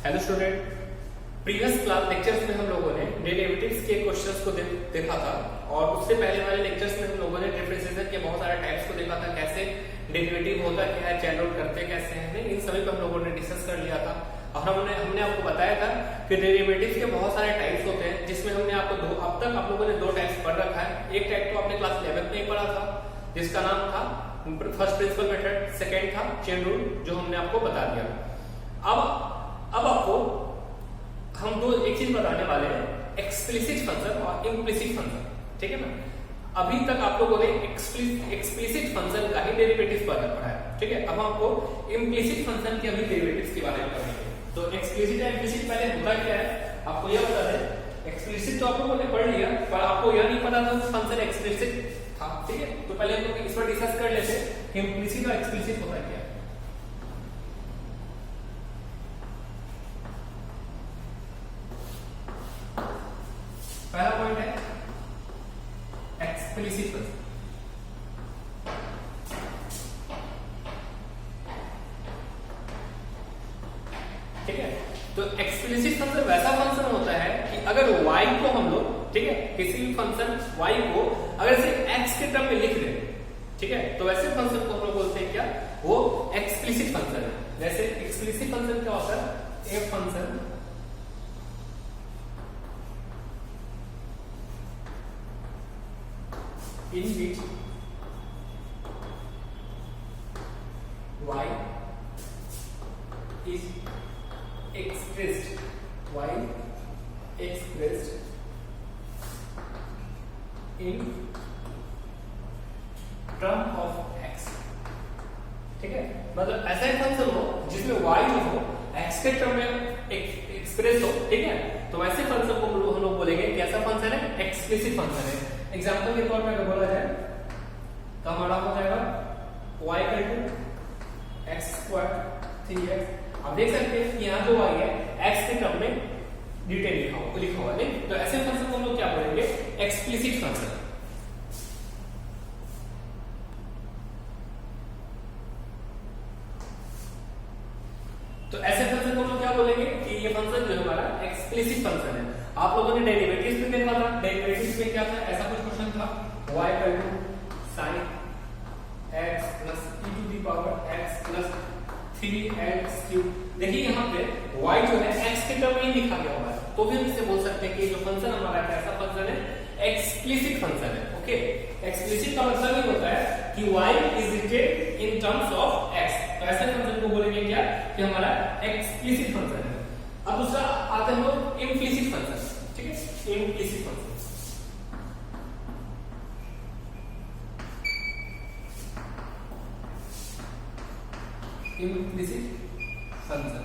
Hello student, previous class lectures में हम लोगों ने डेरिवेटिव्स के क्वेश्चंस को देखा था और उससे पहले वाले लेक्चर्स में हम लोगों ने डिफरेंशिएशन के बहुत सारे टाइप्स को देखा था, कैसे डेरिवेटिव होता क्या है, चेन आउट करते कैसे हैं, इन सभी को हम लोगों ने डिस्कस कर लिया था। और हमने आपको बताया था कि डेरिवेटिव्स के बहुत सारे टाइप्स होते हैं, जिसमें हमने आपको अब तक आप लोगों ने दो टाइप्स पढ़ रखा है। एक टाइप तो आपने क्लास 11 में ही पढ़ा था, जिसका नाम था फर्स्ट प्रिंसिपल मेथड, सेकेंड था चेन रूल, जो हमने आपको बता दिया। अब आपको हम दो एक चीज बताने वाले हैं, एक्सप्लिसिट फंक्शन और इम्प्लिसिट फंक्शन, ठीक है ना। अभी तक आप लोगों ने एक्सप्लिसिट फंक्शन का ही डेरिवेटिव्स पढ़ा है, ठीक है। अब आपको इम्प्लिसिट फंक्शन के अभी डेरिवेटिव्स के बारे में पढ़ेंगे। तो एक्सप्लिसिट या इम्प्लिसिट पहले होता क्या है आपको यह बता दें। एक्सप्लिसिट तो आप लोगों ने पढ़ लिया, पर आपको यह नहीं पता था फंक्शन एक्सप्लिसिट था, ठीक है। तो पहले हम लोग इस पर डिस्कस कर लेते हैं कि इम्प्लिसिट और एक्सप्लिसिट होता क्या है। पहला पॉइंट है एक्सप्लिसिट फंक्शन, ठीक है। तो एक्सप्लिसिट फंक्शन वैसा फंक्शन होता है कि अगर y को हम लोग, ठीक है, किसी भी फंक्शन y को अगर सिर्फ x के टर्म में लिख दें, ठीक है, तो वैसे फंक्शन को हम लोग बोलते हैं क्या, वो एक्सप्लिसिट फंक्शन है। जैसे एक्सप्लिसिट फंक्शन क्या होता है, a function in which y is expressed in term of x, ठीक है। मतलब ऐसा ही फंक्शन हो जिसमें y जो हो x के टर्म में एक्सप्रेस हो, ठीक है। तो वैसे फंक्शन को हम लोग बोलेंगे कि ऐसा फंक्शन है एक्सप्लिसिट फंक्शन है। एग्जांपल के तौर पे अगर बोला जाए तो हमारा हो जाएगा y x स्क्वायर 3x। आप देख सकते हैं कि यहाँ जो y है x के टर्म में डिटेल लिखा हुआ नहीं, तो ऐसे फंक्शन को हम लोग क्या बोलेंगे, एक्सप्लिसिट फंक्शन। तो ऐसे फंक्शन को हम लोग क्या बोलेंगे कि ये फंक्शन जो हमारा एक्सप्लिसिट फंक्शन है। आप लोगों ने डेरिवेटिव्स में देखा था, डेरिवेटिव्स में क्या था, ऐसा कुछ क्वेश्चन था, y sin x plus e to the power x plus 3x cube. देखिए यहाँ पे y जो है x के टर्म में ही लिखा गया हुआ है, तो भी हम इससे बोल सकते हैं कि जो फंक्शन हमारा कैसा फंक्शन है, एक्सप्लिसिट फंक्शन है। ओके, एक्सप्लिसिट का मतलब ये होता है कि y is written in terms of x, तो ऐसे फंक्शन को बोलेंगे क्या, कि हमारा एक्सप्लिसिट फंक्शन है। अब दूसरा आते हैं हम लोग इम्प्लिसिट फंक्शन, ठीक है, इम्प्लिसिट फंक्शन। इम्प्लिसिट फंक्शन,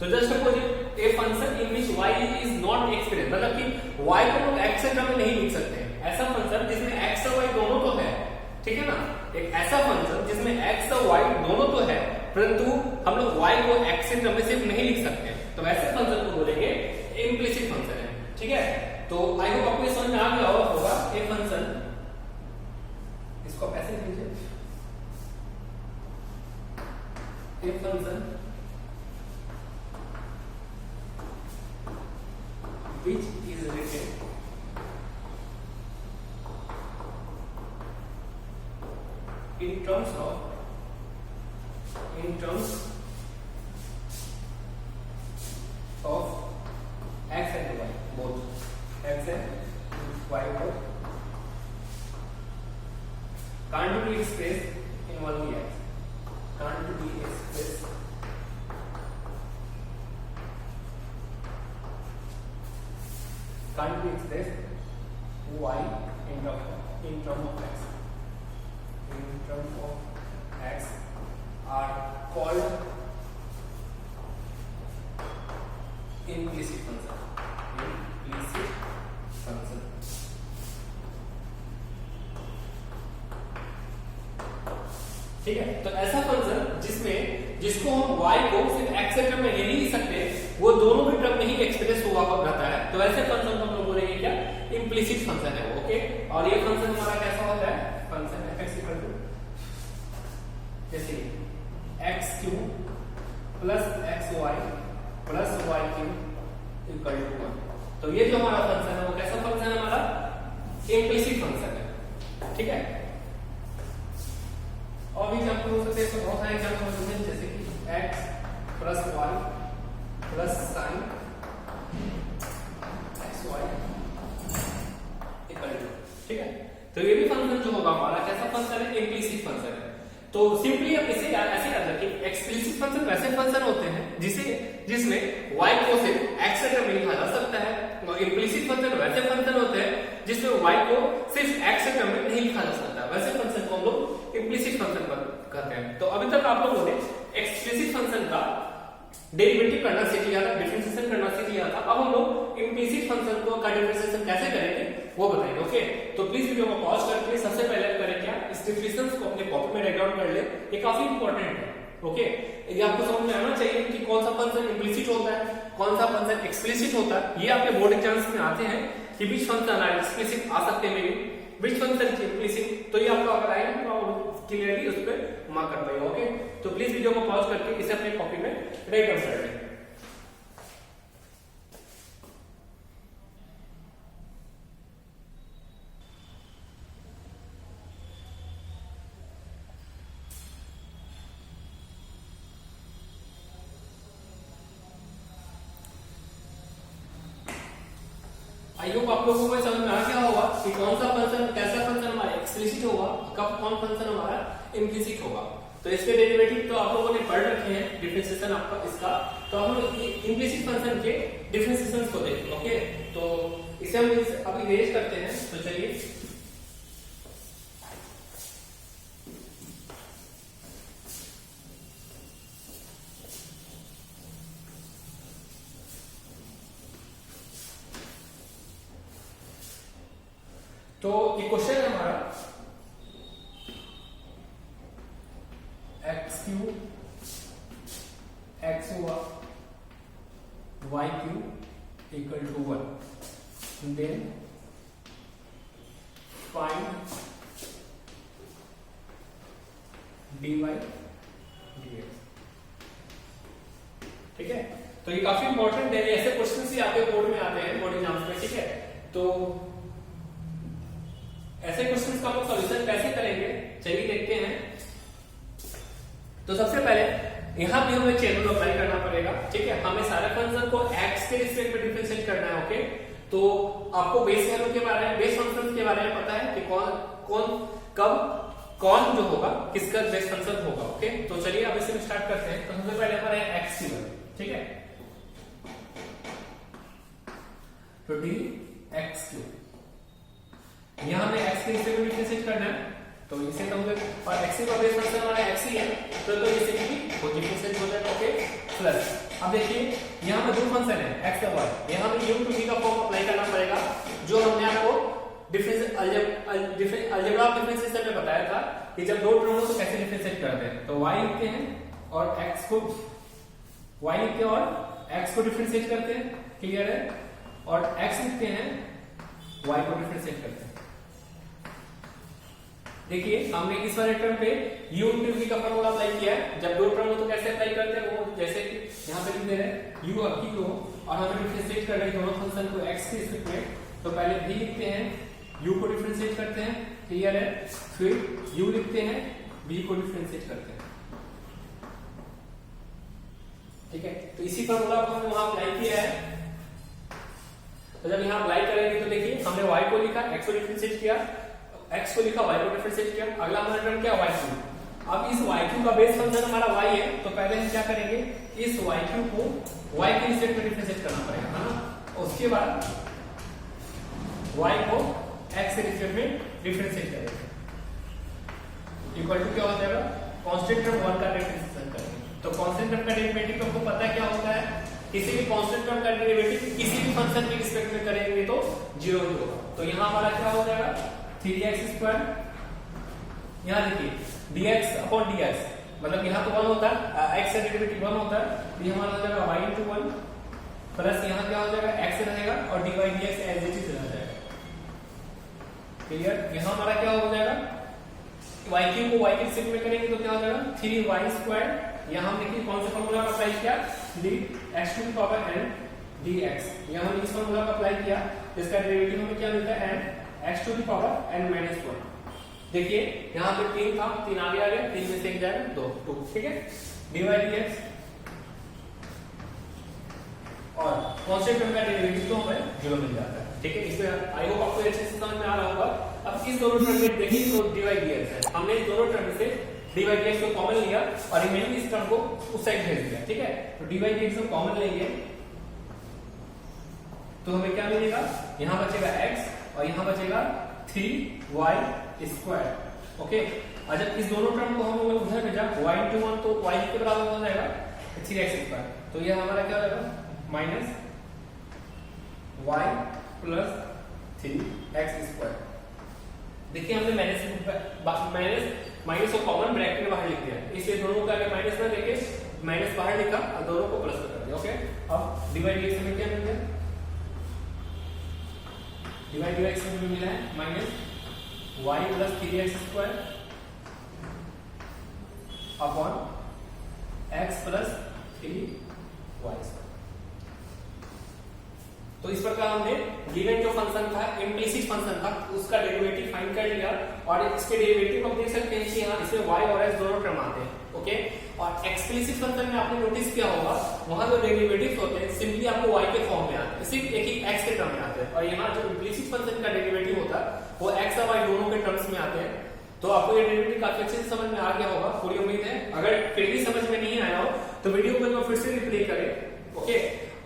तो just suppose a function in which y is not expressed, मतलब कि y को हम x के टर्म में नहीं लिख सकते। ऐसा फंक्शन जिसमें x और y दोनों तो है, ठीक है ना। एक ऐसा फंक्शन जिसमें x और y दोनों तो है, परंतु हम लोग y को x के टर्म में सिर्फ नहीं लिख सकते, तो ऐसे फंक्शन को बोलेंगे इम्प्लिसिट फंक्शन है, ठीक है। तो आई होप आपको समझ में आ गया होगा ए फंक्शन, इसको ऐसे लीजिए, a function which is written in terms of x and y, both x and y both can't be expressed in only x, can't be expressed y in term of x, in term of x are called implicit function, implicit function। ठीक है, तो ऐसा function जिसको हम y को सिर्फ x के term में ले नहीं सकते, वो दोनों के टर्म में ही एक्सप्रेस हुआ रहता है, तो ऐसे फंक्शन को हम लोग बोलेंगे क्या, इम्प्लिसिट फंक्शन है। ओके, और ये फंक्शन हमारा कैसा होता है, फंक्शन f(x) जैसे x cube plus x y plus y cube equal to 1। तो ये जो हमारा फंक्शन है वो कैसा फंक्शन है, हमारा इम्प्लिसिट फंक्शन है, ठीक है। और भी एग्जाम्पल हो सकते हैं, तो बहुत सारे एग्जाम्पल हो सकते हैं, जैसे कि x plus y plus sine x y equal to, ठीक है। तो ये भी फंक्शन जो होगा हमारा कैसा फंक्शन है, इम्प्लिसिट फंक्शन है। तो सिंपली अब इसे ऐसे याद रखिए, एक्सप्लिसिट फंक्शन वैसे फंक्शन होते हैं जिसमें y को सिर्फ x से टर्म में लिखा जा सकता है, और इम्प्लिसिट फंक्शन वैसे फंक्शन होते हैं जिसमें y को सिर्फ x से टर्म में नहीं लिखा जा सकता। वैसे फंक्शन को हम लोग इम्प्लिसिट फंक्शन कहते हैं। तो अभी तक आप लोगों ने एक्सप्लिसिट फंक्शन का डेरिवेटिव करना सीख लिया था, डिफरेंशिएशन करना सीख लिया था। अब हम लोग इम्प्लिसिट फंक्शन को का डिफरेंशिएशन कैसे करेंगे वो बताएंगे, ओके। तो प्लीज वीडियो को पॉज करके सबसे पहले करें क्या, इस डिफरेंशिएशन को अपने कॉपी में राइट डाउन कर ले, ये काफी इंपॉर्टेंट है, ओके। ये आपको समझ में आना चाहिए कि कौन सा फंक्शन इम्प्लिसिट होता है, कौन सा फंक्शन एक्सप्लिसिट होता है। ये आपके बोर्ड एग्जाम्स में आते हैं कि विच फंक्शन आर एक्सप्लिसिट आ सकते हैं, विच फंक्शन इज इम्प्लिसिट। तो ये आपको अगर आएगा तो आप क्लियरली उस पर मार्क कर पाएंगे, ओके। तो प्लीज वीडियो को पॉज करके इसे अपने कॉपी में राइट डाउन कर लें। आई होप आप लोगों को समझ में आ गया होगा कि कौन सा फंक्शन कैसा फंक्शन हमारा एक्सप्लिसिट होगा, कब कौन फंक्शन हमारा इम्प्लिसिट होगा। तो इसके डेरिवेटिव तो आप लोगों ने पढ़ रखे हैं, डिफरेंशिएशन आपका इसका। तो हम लोग इम्प्लिसिट फंक्शन के डिफरेंशिएशन को देखेंगे, ओके। तो इसे हम अभी इरेज करते हैं। तो चलिए तो ये क्वेश्चन है हमारा x cube x y cube equal to 1, then find dy dx, ठीक है। तो ये काफी इंपॉर्टेंट है, ऐसे क्वेश्चन ही आपके बोर्ड में आते हैं, बोर्ड एग्जाम्स में, ठीक है। तो ऐसे क्वेश्चंस का हम सॉल्यूशन कैसे करेंगे चलिए देखते हैं। तो सबसे पहले यहाँ भी हमें चेन रूल अप्लाई करना पड़ेगा, ठीक है। हमें सारे फंक्शन को x के रिस्पेक्ट में डिफरेंशिएट करना है, ओके। तो आपको बेस वैल्यू के बारे में, बेस फंक्शन के बारे में पता है कि कौन जो होगा किसका बेस फंक्शन होगा, ओके। तो चलिए अब इसे स्टार्ट करते हैं। तो सबसे पहले हमारा है x की वैल्यू, ठीक है। तो dx क्यूब यहाँ हमें x के रिस्पेक्ट में डिफरेंशिएट करना है। तो इसे तो हम और x का बेस फंक्शन हमारा x ही है, तो इसे भी वो डिफरेंशिएट हो जाएगा, ओके। प्लस अब देखिए यहाँ पे दो फंक्शन है x और y, यहाँ पे u टू v का फॉर्म अप्लाई करना पड़ेगा, जो हमने आपको अलजेब्रा डिफरेंशिएशन में बताया था कि जब दो टर्म हो तो कैसे डिफरेंशिएट करते हैं। तो y लिखते हैं और x को y लिखते हैं और x को डिफरेंशिएट करते हैं, क्लियर है। और x लिखते हैं y को डिफरेंशिएट करते हैं। देखिए हमने इस वाले टर्म पे u इंटू v का फॉर्मूला अप्लाई किया है। जब दो टर्म हो तो कैसे अप्लाई करते हैं, वो जैसे कि यहाँ पे लिख दे रहे हैं u अब की को, और हमें डिफरेंशिएट कर रहे हैं दोनों फंक्शन को x के रिस्पेक्ट में। तो पहले v लिखते हैं, u को डिफरेंशिएट करते हैं, क्लियर है। फिर u लिखते हैं, v को डिफरेंशिएट करते हैं, ठीक है। तो इसी फॉर्मूला को हमने वहां अप्लाई किया है। तो जब यहाँ अप्लाई करेंगे तो देखिए हमने y को लिखा, x को डिफरेंशिएट किया, x को लिखा, y को डिफरेंशिएट किया। अगला हमारा टर्म क्या y क्यूब। अब इस y क्यूब का बेस फंक्शन हमारा y है, तो पहले हम क्या करेंगे, इस y क्यूब को y के रिस्पेक्ट में डिफरेंशिएट करना पड़ेगा, है ना। उसके बाद y को x के रिस्पेक्ट में डिफरेंशिएट करेंगे, इक्वल टू क्या हो जाएगा, कांस्टेंट टर्म 1 का डिफरेंशिएशन करेंगे। तो कांस्टेंट टर्म का डेरिवेटिव आपको पता है क्या होता है, किसी भी कांस्टेंट टर्म का डेरिवेटिव किसी भी फंक्शन के रिस्पेक्ट में करेंगे तो 0 ही होगा। तो यहाँ हमारा क्या हो जाएगा, 3x², यहाँ देखिए dx अपॉन dx, मतलब यहाँ तो 1 होता है, x का डेरिवेटिव 1 होता है, ये हमारा हो जाएगा y इंटू 1 प्लस यहाँ क्या हो जाएगा x रहेगा और dy dx as it is रह जाएगा, क्लियर। यहाँ हमारा क्या हो जाएगा, y क्यूब को y के रिस्पेक्ट में करेंगे तो क्या हो जाएगा 3y² यहाँ हम देखिए कौन सा फॉर्मूला का अप्लाई किया, d x to the power n d x. यहाँ हम इस फॉर्मूला का अप्लाई किया, इसका डेरिवेटिव हमें क्या मिलता है, n x to the power n minus 1। देखिए यहाँ पे 3 था, 3 आगे आ गया, 3 में से 1 जाएगा 2, ठीक है। dy dx और कांस्टेंट टर्म का डेरिवेटिव तो हमें 0 मिल जाता है, ठीक है। इसमें आई होप आपको अच्छे से समझ में आ रहा होगा। अब इस दोनों टर्म में देखिए तो dy dx है, हमने इस दोनों टर्म से dy dx को कॉमन लिया और रिमेनिंग इस टर्म को उस साइड भेज दिया, ठीक है। तो dy dx को कॉमन लेंगे तो हमें क्या मिलेगा, यहाँ बचेगा x और यहाँ बचेगा 3y स्क्वायर, ओके। और जब इस दोनों टर्म को हम लोग उधर भेजा y into 1 तो y के बराबर हो जाएगा 3x स्क्वायर। तो ये हमारा क्या हो जाएगा, minus y plus 3x square. देखिए हमने माइनस को कॉमन ब्रैकेट में बाहर लिख दिया, इसलिए दोनों का अगर माइनस में लेके माइनस बाहर लिखा और दोनों को प्लस में कर दिया, ओके। अब डिवाइड dx में क्या मिल गया, डिवाइड dx में मिला है minus y plus 3x square upon x plus 3y square. तो इस प्रकार हमने गिवन जो फंक्शन था, इम्प्लिसिट फंक्शन था, उसका डेरिवेटिव फाइंड कर लिया और इसके डेरिवेटिव हम देख सकते हैं कि यहाँ इसमें y और s दोनों टर्म आते हैं, ओके। और एक्सप्लिसिट फंक्शन में आपने नोटिस किया होगा वहां जो डेरिवेटिव्स होते हैं सिंपली आपको y के फॉर्म में आते हैं, सिर्फ एक ही x के टर्म में आते हैं। और यहाँ जो इम्प्लिसिट फंक्शन का डेरिवेटिव होता है वो x और y दोनों के टर्म्स में आते हैं। तो आपको ये डेरिवेटिव काफी अच्छे से समझ में आ गया होगा, पूरी उम्मीद है। अगर फिर भी समझ में नहीं आया हो तो वीडियो को फिर से रिप्ले करें, ओके।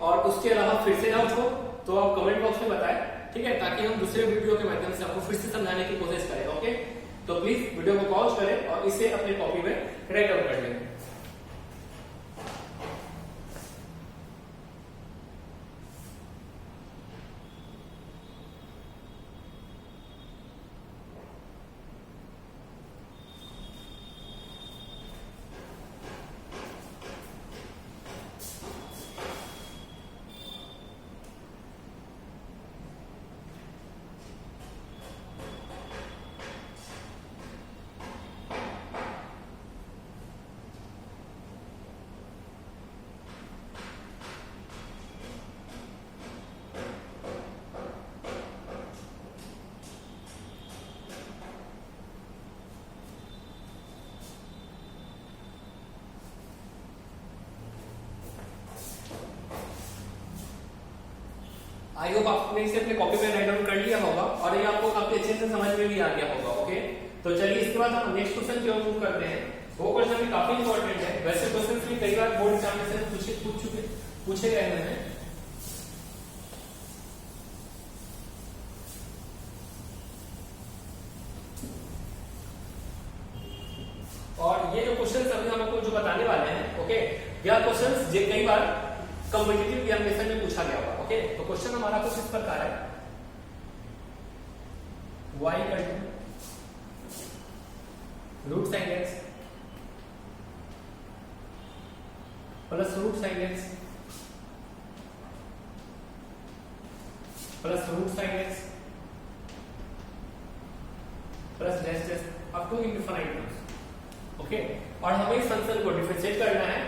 और उसके अलावा फिर से डाउट हो तो आप कमेंट बॉक्स में बताएं, ठीक है, ताकि हम दूसरे वीडियो के माध्यम से आपको फिर से समझाने की कोशिश करें, ओके। तो प्लीज वीडियो को पॉज करें और इसे अपनी कॉपी में राइट डाउन कर लें। आई होप आपने इसे अपने कॉपी में राइट डाउन कर लिया होगा और ये आपको काफी अच्छे से समझ में भी आ गया होगा, ओके। तो चलिए इसके बाद हम नेक्स्ट क्वेश्चन की ओर मूव करते हैं। वो क्वेश्चन भी काफी इंपॉर्टेंट है, वैसे क्वेश्चंस भी कई बार बोर्ड एग्जामिनेशन में पूछे गए हैं। और ये जो क्वेश्चंस अभी हम आपको जो बताने वाले हैं, ओके, यह क्वेश्चंस जो कई बार कॉम्पिटिटिव एग्जामिनेशन में पूछा गया होगा, ओके। तो क्वेश्चन हमारा कुछ इस प्रकार है, y root sine x plus root sine x plus root sine x plus dash dash up to infinite, okay. और हमें इस फंक्शन को डिफरेंशिएट करना है,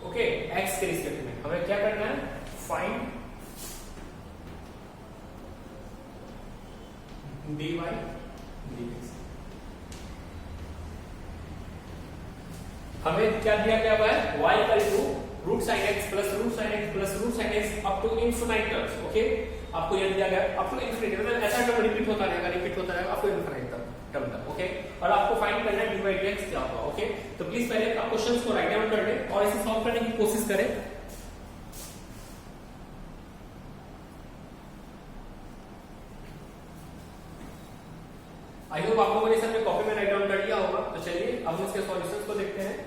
ओके, x के रिस्पेक्ट में। हमें क्या करना है, फाइंड dy dx। हमें क्या दिया गया है, y equal to root sine x plus root sine x plus root sine x up to infinite terms, okay. आपको यह दिया गया अप टू इनफिनिट, मतलब ऐसा टर्म रिपीट होता रहेगा अप टू इनफिनिट टर्म तक, ओके। और आपको फाइंड करना है dy dx क्या होगा, ओके। तो प्लीज पहले आप क्वेश्चंस को राइट डाउन कर लें और इसे सॉल्व करने की कोशिश करें। आई होप आप लोगों ने इसे कॉपी में राइट डाउन कर लिया होगा। तो चलिए अब हम इसके सॉल्यूशंस को देखते हैं।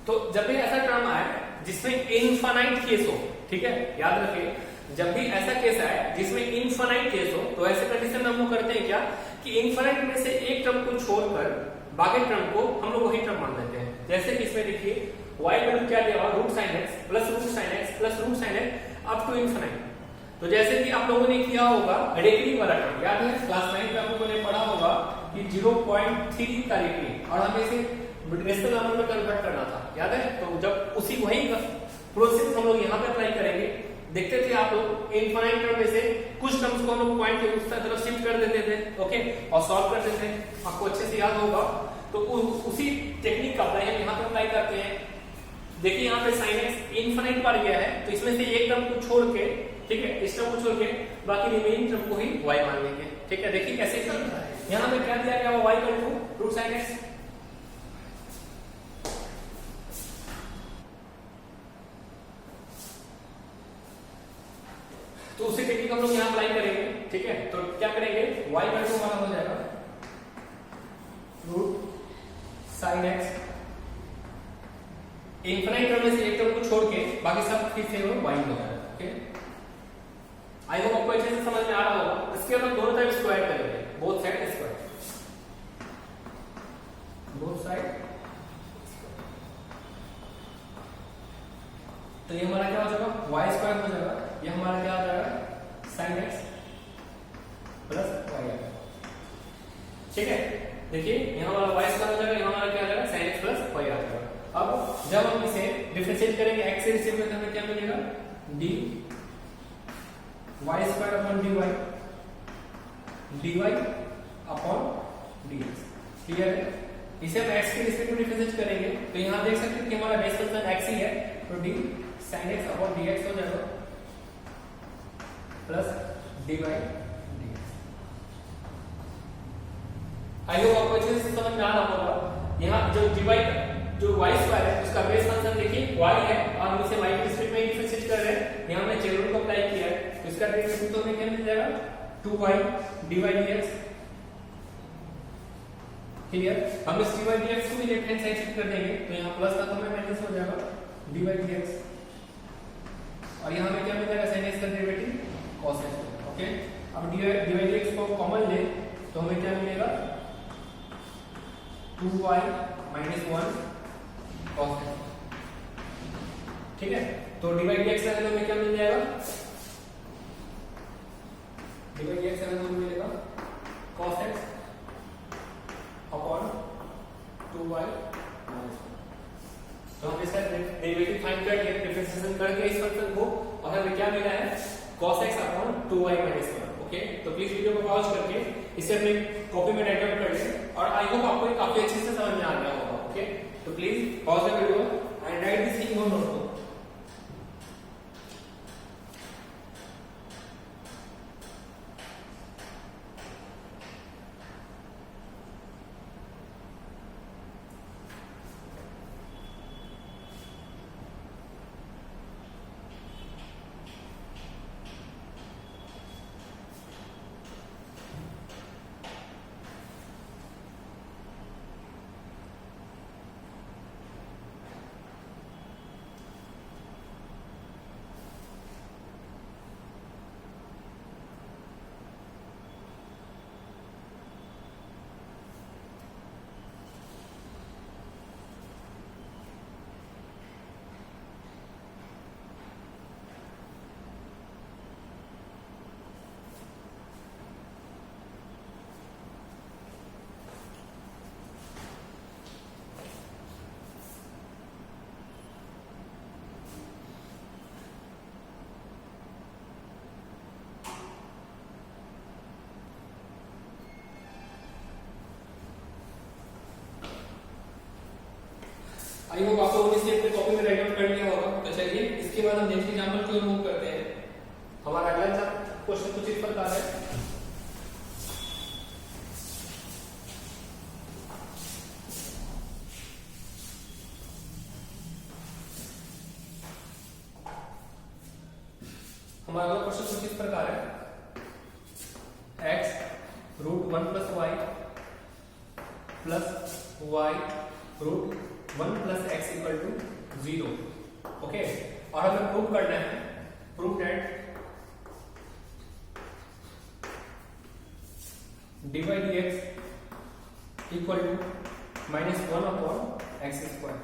तो जब भी ऐसा टर्म आए जिसमें इनफाइनाइट केस हो, ठीक है, याद रखिए, जब भी ऐसा केस आए जिसमें इनफाइनाइट केस हो तो ऐसे कंडीशन में हम लोग करते हैं क्या कि इनफाइनाइट में से एक टर्म को छोड़कर बाकी टर्म को हम लोग वही टर्म मान लेते हैं। जैसे कि इसमें देखिए y इक्वल क्या दिया हुआ, root sine x plus root sine x plus root sine x up to infinite. तो जैसे कि आप लोगों ने किया होगा रेडिकली वाला टर्म, याद है क्लास 9 में आप लोगों ने पढ़ा होगा कि 0.3 का लिमिट और हमें इसे रेशनल नंबर में कन्वर्ट करना था, याद है? तो जब उसी वही प्रोसेस हम लोग यहाँ पे अप्लाई करेंगे, देखते थे आप लोग इनफाइनाइट टर्म में से कुछ टर्म्स को हम लोग पॉइंट के उस तरफ शिफ्ट कर देते थे, ओके, और सॉल्व करते थे, आपको अच्छे से याद होगा। तो उसी टेक्निक का अप्लाई हम यहाँ पे अप्लाई करते हैं। देखिए यहाँ पे sin x इनफाइनाइट पर गया है, तो इसमें से एक टर्म को छोड़ के, ठीक है, इस टर्म को छोड़ के बाकी रिमेनिंग टर्म को ही y मान लेंगे, ठीक है। देखिए कैसे यहाँ पे क्या दिया गया, y equal to root sin x, तो उसी टेक्निक हम लोग यहाँ अप्लाई करेंगे, ठीक है। तो क्या करेंगे, y इक्वल टू हमारा हो जाएगा root sin x, infinite term में से एक टर्म को छोड़ के बाकी सब फिर से वो y हो जाएगा, ओके। आई होप आपको अच्छे से समझ में आ रहा होगा। इसके बाद दोनों साइड स्क्वायर करेंगे, both side square, both side. तो ये हमारा क्या हो जाएगा, y स्क्वायर हो जाएगा, ये हमारा क्या हो जाएगा sin x प्लस y आएगा, ठीक है। देखिए यहाँ हमारा y स्क्वायर हो जाएगा, यहाँ हमारा क्या आ जाएगा sin x प्लस y आ जाएगा। अब जब हम इसे डिफरेंशिएट करेंगे x से रिसीव करने में क्या मिलेगा, d y square upon dy upon dx, clear है। इसे हम x के रिस्पेक्ट में डिफरेंशिएट करेंगे, तो यहाँ देख सकते हैं कि हमारा बेस फंक्शन x ही है, तो d sin x upon dx हो जाएगा प्लस dy dx। आई होप आपको अच्छे से समझ में आ रहा होगा। यहाँ जो जो y स्क्वायर है उसका बेस फंक्शन देखिए y है, और हम इसे y के रिस्पेक्ट में डिफरेंशिएट कर रहे हैं। यहाँ हमने चेन रूल को अप्लाई किया है, तो इसका डेरिवेटिव तो हमें क्या मिल जाएगा 2y dy dx, क्लियर। हम इस dy dx को भी लेफ्ट हैंड साइड शिफ्ट कर देंगे, तो यहाँ प्लस का तो हमें माइनस हो जाएगा dy dx, और यहाँ हमें क्या मिल जाएगा sin x का डेरिवेटिव cos x, ओके। अब dy dx को कॉमन ले तो हमें क्या मिलेगा 2y माइनस 1 cos x, ठीक है। तो dy dx का हमें क्या मिल जाएगा, dy dx का हमें मिलेगा cos x upon 2y minus 1। तो हम इसका डेरिवेटिव फाइंड कर लिया, डिफरेंशिएशन करके इस फंक्शन को, और हमें क्या मिला है cos x upon 2y minus 1, okay. तो प्लीज वीडियो को पॉज करके इसे अपने कॉपी में राइट डाउन कर लें, और आई होप आपको काफी अच्छे से समझ में आ गया होगा, ओके। तो please pause the video and right this thing on notebook. I hope आप लोगों ने इसे अपने कॉपी में राइट डाउन कर लिया होगा। तो चलिए इसके बाद हम नेक्स्ट एग्जांपल को मूव करते हैं। हमारा अगला क्वेश्चन कुछ इस प्रकार है। हमारा अगला क्वेश्चन कुछ इस प्रकार है, x root 1 plus y plus y root 1 plus x equal to 0, okay. और हमें प्रूव करना है, prove that dy dx equal to -1 upon x square,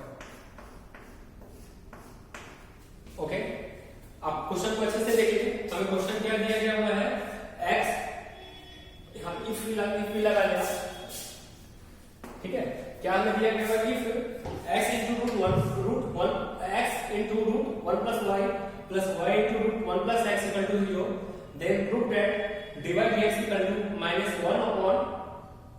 okay. आप क्वेश्चन को अच्छे से देखिए। हमें क्वेश्चन क्या दिया गया हुआ है, x, हम इफ भी लगा लिया dy dx equal to minus 1 upon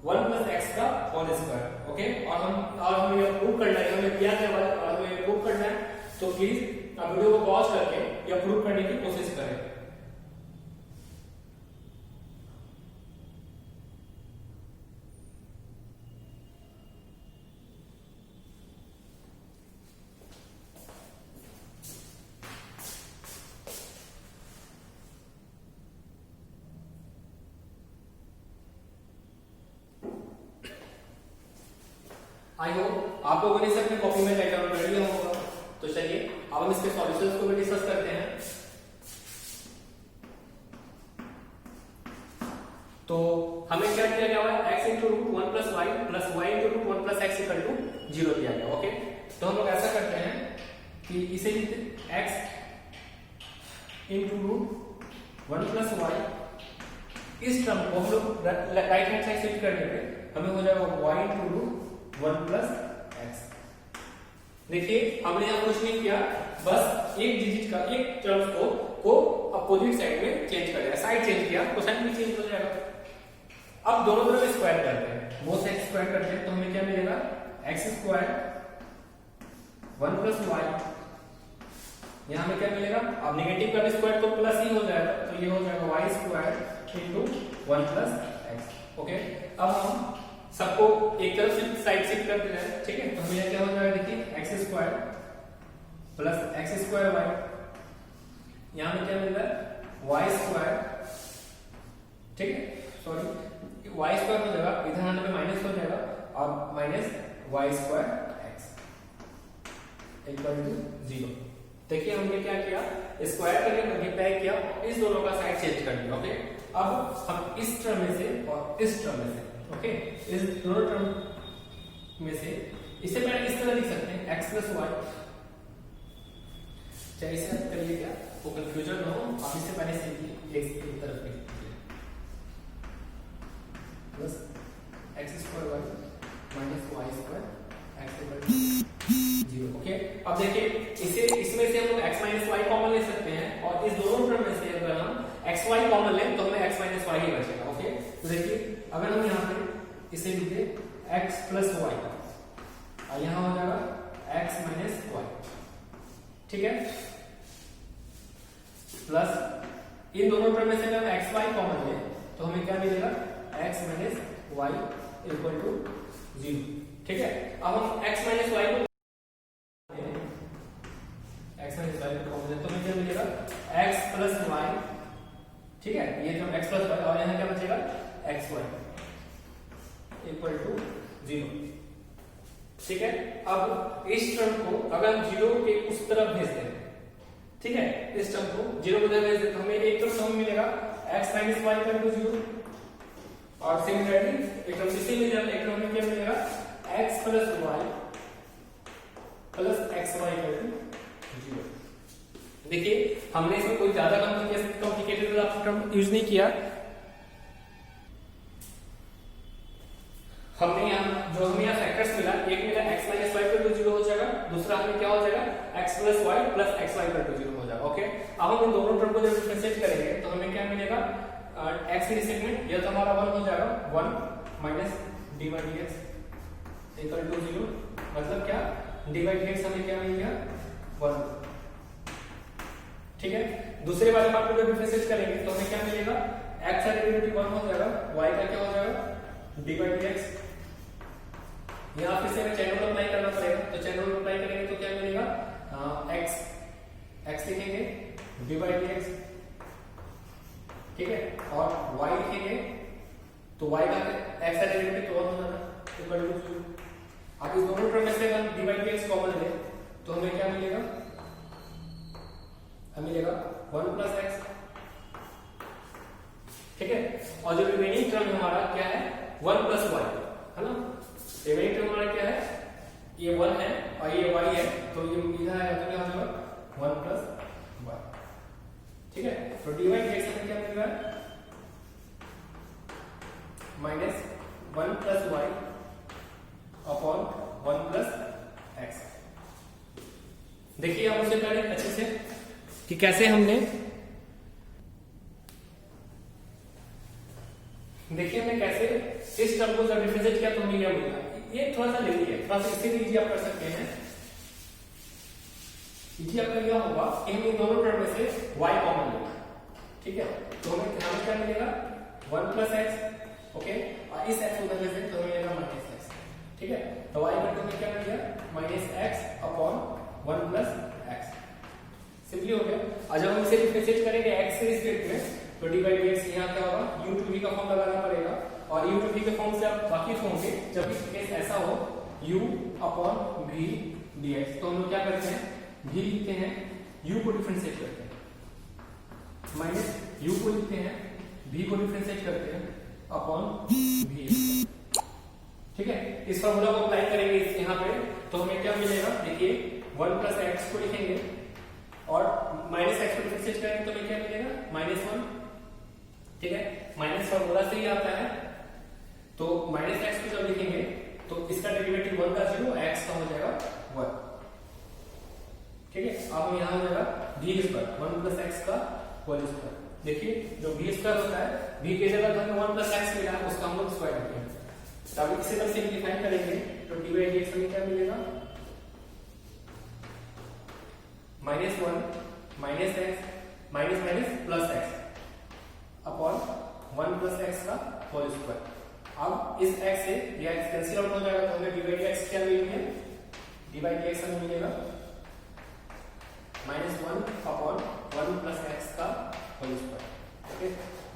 1 plus x का होल स्क्वायर। ओके, और हमें ये प्रूव करना है, हमें दिया गया है और हमें प्रूव करना है, तो प्लीज वीडियो को पॉज करके ये प्रूव करने की कोशिश करें। आई होप आप लोगों ने इसे अपने कॉपी में राइट डाउन कर लिया होगा। तो चलिए अब हम इसके सॉल्यूशंस को भी डिस्कस करते हैं। तो हमें क्या दिया गया है, x into root 1 plus y plus y into root 1 plus x equal to 0 दिया गया। ओके, तो हम लोग ऐसा करते हैं कि इसे लिखते x into root 1 plus y, इस टर्म को हम लोग राइट हैंड साइड शिफ्ट कर लेंगे, हमें हो जाएगा y into root 1 plus x. देखिए हमने यहां कुछ नहीं किया, बस एक डिजिट का एक टर्म को अपोजिट साइड में चेंज कर दिया, साइड चेंज किया, कोसाइन भी चेंज हो जाएगा। अब दोनों तरफ स्क्वायर करते हैं, बोथ साइड स्क्वायर करते हैं, तो हमें क्या मिलेगा, एक्स स्क्वायर 1 प्लस वाई, यहां हमें क्या मिलेगा, अब नेगेटिव का स्क्वायर तो प्लस ही हो जाएगा, तो ये हो जाएगा y square into 1 plus x. Okay, अब हम सबको एक तरफ से साइड शिफ्ट कर देना है, ठीक है, तो हमें क्या हो जाएगा, देखिए x square plus x square y, यहां में क्या मिल रहा है वाई स्क्वायर, ठीक है, सॉरी वाई स्क्वायर हो जाएगा, इधर आने पे माइनस हो जाएगा, और minus y square x equal to 0। देखिए हमने क्या किया, स्क्वायर करके मल्टीप्लाई किया, इस दोनों का साइड चेंज कर दिया। ओके, अब हम इस टर्म में से और इस टर्म में से, ओके, इस दोनों टर्म में से इसे पहले इस तरह लिख सकते हैं x प्लस वाई, चाहे इसे करिए क्या, वो कंफ्यूजन ना हो, आप इससे पहले से एक तरफ लिख दीजिए, plus x square y minus y square x equal to 0। Okay, अब देखिए इसे इसमें से हम लोग x माइनस वाई कॉमन ले सकते हैं, और इस दोनों टर्म में से अगर हम एक्स वाई कॉमन लें तो हमें x माइनस वाई ही बचेगा। ओके, तो देखिए अगर हम यहाँ पे इसे लिखे x प्लस वाई, और यहां हो जाएगा x माइनस वाई, ठीक है, प्लस इन दोनों टर्म में से अगर हम x y कॉमन लें तो हमें क्या मिलेगा, x minus y equal to 0, ठीक है। अब हम x माइनस वाई को कॉमन लें तो हमें क्या मिलेगा, x प्लस वाई, ठीक है, ये जो x प्लस वाई, और यहां क्या बचेगा एक्स वाई इक्वल टू 0, ठीक है। अब इस टर्म को अगर हम 0 के उस तरफ भेज दें, ठीक है, इस टर्म को 0 की तरफ भेज दें तो हमें एक तरफ टर्म मिलेगा x minus y equal to 0, और सिमिलरली एक टर्म इसे मिल जाएगा, एक टर्म में क्या मिलेगा, x plus y plus x y equal to 0। देखिए हमने इसमें कोई ज्यादा कॉम्प्लिकेटेड टर्म यूज नहीं किया, हमने जो हमें यहाँ फैक्टर्स मिला, एक मिला x minus y equal to 0 हो जाएगा, दूसरा हमें क्या हो जाएगा, x plus y plus x y equal to 0 हो जाएगा। ओके, अब हम इन दोनों टर्म को जब डिफरेंशिएट करेंगे तो हमें क्या मिलेगा, x की सेगमेंट ये तो हमारा 1 हो जाएगा, 1 minus dy dx equal to 0, मतलब क्या, dy dx हमें क्या मिल गया, 1, ठीक है। दूसरे वाले पार्ट को जब डिफरेंशिएट करेंगे तो हमें क्या मिलेगा, x का डेरिवेटिव 1 हो जाएगा, y का क्या हो जाएगा, dy dx, यहाँ फिर से हमें चैन रूल अप्लाई करना पड़ेगा, तो चैन रूल अप्लाई करेंगे तो क्या मिलेगा, x लिखेंगे dy dx, ठीक है, और y लिखेंगे तो y का x का डेरिवेटिव तो 1 हो जाना इक्वल टू 0। अब इस दोनों टर्म में से हम dy dx कॉमन लें तो हमें क्या मिलेगा, हमें मिलेगा 1 प्लस x, ठीक है, और जो रिमेनिंग टर्म हमारा क्या है, 1 प्लस वाई, है ना, रिमेनिंग टर्म हमारा क्या है, ये 1 है और ये y है, तो ये इधर आएगा तो क्या हो जाएगा 1 प्लस वाई, ठीक है। तो dy dx हमें क्या मिल रहा है, minus 1 plus y upon 1 plus x. देखिए आप उसे करें अच्छे से कि कैसे हमने देखिए हमने कैसे इस टर्म को जब डिफरेंशिएट किया तो हमें क्या मिला, ये थोड़ा सा लेती है, थोड़ा सा इससे भी इजी आप कर सकते हैं। इजी आपका क्या होगा कि हम इन दोनों टर्म में से y कॉमन लेंगे, ठीक है, तो हमें क्या मिलेगा 1 प्लस एक्स, ओके, और इस x को उधर ले जाएंगे तो हमें मिलेगा माइनस एक्स, ठीक है, तो y इक्वल टू क्या मिल गया minus x upon 1 plus x, simply हो गया। और जब हम इसे डिफरेंशिएट करेंगे x के रिस्पेक्ट में तो डी बाई डी एक्स यहाँ क्या होगा u टू v का फॉर्म लगाना पड़ेगा, और u टू v के फॉर्म से आप वाकिफ होंगे जब इस केस ऐसा हो u अपॉन v dx, तो हम लोग क्या करते हैं v लिखते हैं, u को डिफरेंशिएट करते हैं माइनस u को लिखते हैं, v को डिफरेंशिएट करते हैं अपॉन v, ठीक है। इस फॉर्मूला को अप्लाई करेंगे यहाँ पे तो हमें क्या मिलेगा, देखिए 1 प्लस एक्स को लिखेंगे और माइनस एक्स को डिफरेंशिएट करेंगे तो हमें क्या मिलेगा -1, ठीक है, माइनस फॉर्मूला से ही आता है, तो माइनस एक्स को जब लिखेंगे तो इसका डेरिवेटिव 1 का 0, एक्स का हो जाएगा 1, ठीक है। अब यहाँ हो जाएगा v स्क्वायर 1 प्लस एक्स का होल स्क्वायर, देखिए जो v स्क्वायर होता है v की जगह हमें 1 प्लस एक्स मिला है उसका हम लोग स्क्वायर रखेंगे, तब इसे जब सिंपलीफाई करेंगे तो डी बाई डी एक्स हमें क्या मिलेगा -1 minus x minus minus plus x upon 1 plus x का होल स्क्वायर। अब इस x से यह x कैंसिल आउट हो जाएगा तो हमें डी बाई डी एक्स क्या मिलेगा, डी बाई डी एक्स हमें मिलेगा -1 अपॉन 1 प्लस एक्स का होल स्क्वायर, ओके।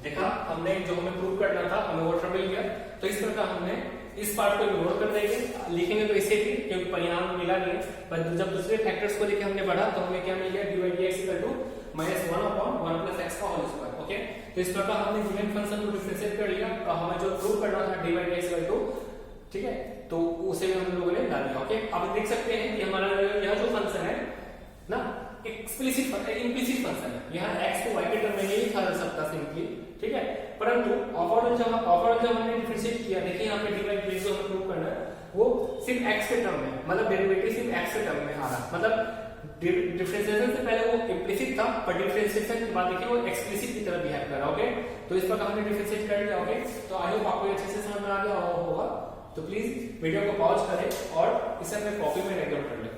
देखा हमने जो हमें प्रूव करना था हमें वो मिल गया, तो इस प्रकार हमने इस पार्ट को इग्नोर कर देंगे, लिखेंगे तो इसे भी क्योंकि परिणाम मिला नहीं, पर जब दूसरे फैक्टर्स को लेके हमने बढ़ा तो हमें क्या मिल गया d by d x equal to -1 upon 1 plus x का होल स्क्वायर, ओके। तो इस प्रकार हमने गिवन फंक्शन को डिफरेंशिएट कर लिया और हमें जो प्रूव करना था d by d x equal to, ठीक है, तो उसे भी हम लोगों ने डाल दिया, ओके। अब देख सकते हैं कि हमारा यह जो फंक्शन है ना एक्सप्लिसिट इंप्लिसिट फंक्शन है, यहाँ x को y के टर्म में नहीं लिखा जा सकता सिंपली, ठीक है, परंतु ऑपरेटर जब हमने डिफरेंशिएट किया, देखिए यहाँ पे डी बाई डी एक्स जो हमें प्रूव करना है वो सिर्फ x के टर्म में, मतलब डेरिवेटिव सिर्फ x के टर्म में आ रहा, मतलब डिफरेंशिएशन से पहले वो इंप्लिसिट था पर डिफरेंशिएशन के बाद देखिए वो एक्सप्लिसिट की तरह बिहेव कर रहा है, ओके। तो इस प्रकार हमने डिफरेंशिएट कर लिया, ओके। तो आई होप आपको अच्छे से समझ में आ गया होगा, तो प्लीज वीडियो को पॉज करें और इसे अपने कॉपी में रेकॉर्ड कर लें।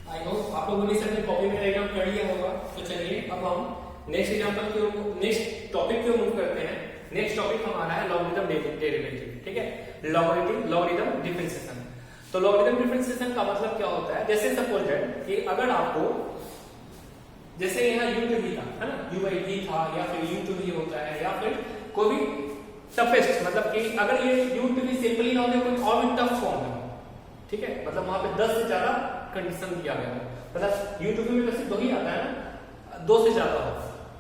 आई होप आप लोगों ने इसे अपनी कॉपी में राइट आउट कर लिया होगा। तो चलिए अब हम नेक्स्ट एग्जांपल की नेक्स्ट टॉपिक की ओर मूव करते हैं। नेक्स्ट टॉपिक हमारा है लॉगरिथम डेरिवेटिव, ठीक है, लॉगरिथम डिफरेंशिएशन। तो लॉगरिथम डिफरेंशिएशन का मतलब क्या होता है, जैसे सपोज दैट कि अगर आपको जैसे यहाँ u टू v था, है ना, u बाई v था या फिर u टू v होता है या फिर कोई भी टफेस्ट, मतलब कि अगर ये u टू v सिंपली ना हो कोई और भी टफ फॉर्म है, ठीक है, मतलब वहां पे 10 से ज्यादा कंडीशन दिया गया है, मतलब u टू v में सिर्फ 2 ही आता है ना, 2 से ज्यादा हो,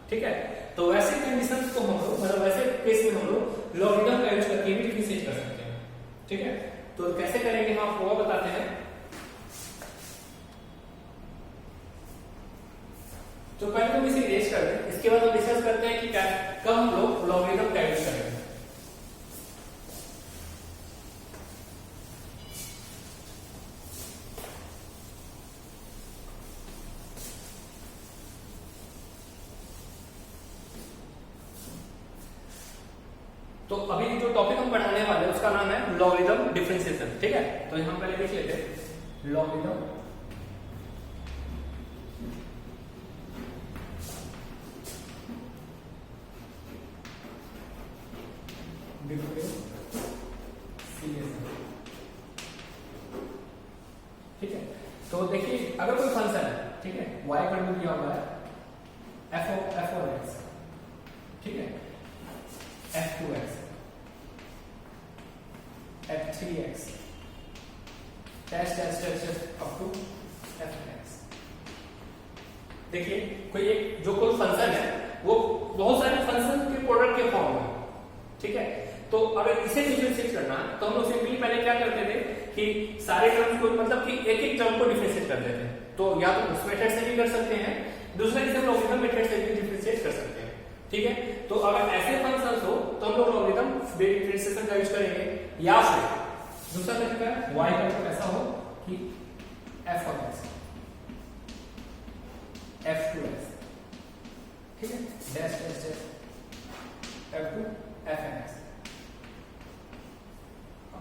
ठीक है। तो वैसे कंडीशंस को हम लोग मतलब वैसे केस में हम लोग लॉगरिथम का यूज करके भी डिफरेंशिएट कर सकते हैं, ठीक है। तो कैसे करेंगे हम आपको वो बताते हैं। तो पहले हम इसे इरेज कर दें, इसके बाद हम डिस्कस करते हैं कि कब हम लोग लॉगरिथम का यूज करेंगे। तो अभी जो टॉपिक हम पढ़ाने वाले हैं उसका नाम है लॉगरिथम डिफरेंशिएशन, ठीक है। तो हम पहले देख लेते हैं लॉगरिथम ठीक है। तो देखिए अगर कोई फंक्शन है, ठीक है, y का वैल्यू दिया हुआ है f(x), ठीक है, f(2x), f(3x), dash dash dash dash up to f(x), देखिए कोई फंक्शन है वो बहुत सारे फंक्शन के प्रोडक्ट के फॉर्म में, ठीक है। तो अगर इसे डिफरेंशिएट करना है तो हम लोग सिंपली पहले क्या करते थे कि सारे टर्म्स को मतलब कि एक एक टर्म को डिफरेंशिएट करते थे। तो या तो उस मेथड से भी कर सकते हैं, दूसरा इसे लॉगरिथम मेथड से भी डिफरेंशिएट कर सकते हैं, ठीक है। तो अगर ऐसे फंक्शंस हो तो हम लोग लॉगरिथम डिफरेंशिएशन का यूज करेंगे, या फिर दूसरा तरीका है y का मतलब ऐसा हो कि f of x f2x, ठीक है, dash dash dash f2 fnx।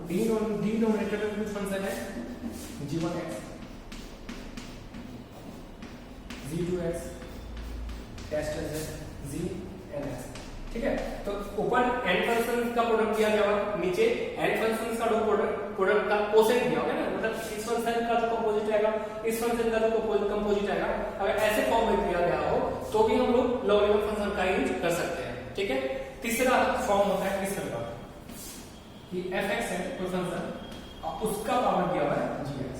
Denominator में कुछ फंक्शन है g1x g2x dash dash dash gnx, ठीक है। तो ऊपर n फंक्शन का प्रोडक्ट दिया गया होगा, नीचे n फंक्शन का प्रोडक्ट का कोसेंट दिया होगा ना, मतलब इस फंक्शन का जो कंपोजिट आएगा इस फंक्शन का जो कंपोजिट आएगा, अगर ऐसे फॉर्म में दिया गया हो तो भी हम लोग लॉगरिथम फंक्शन का यूज कर सकते हैं, ठीक है। तीसरा फॉर्म होता है इस तरह का कि fx है कोई फंक्शन और उसका पावर दिया हुआ है gx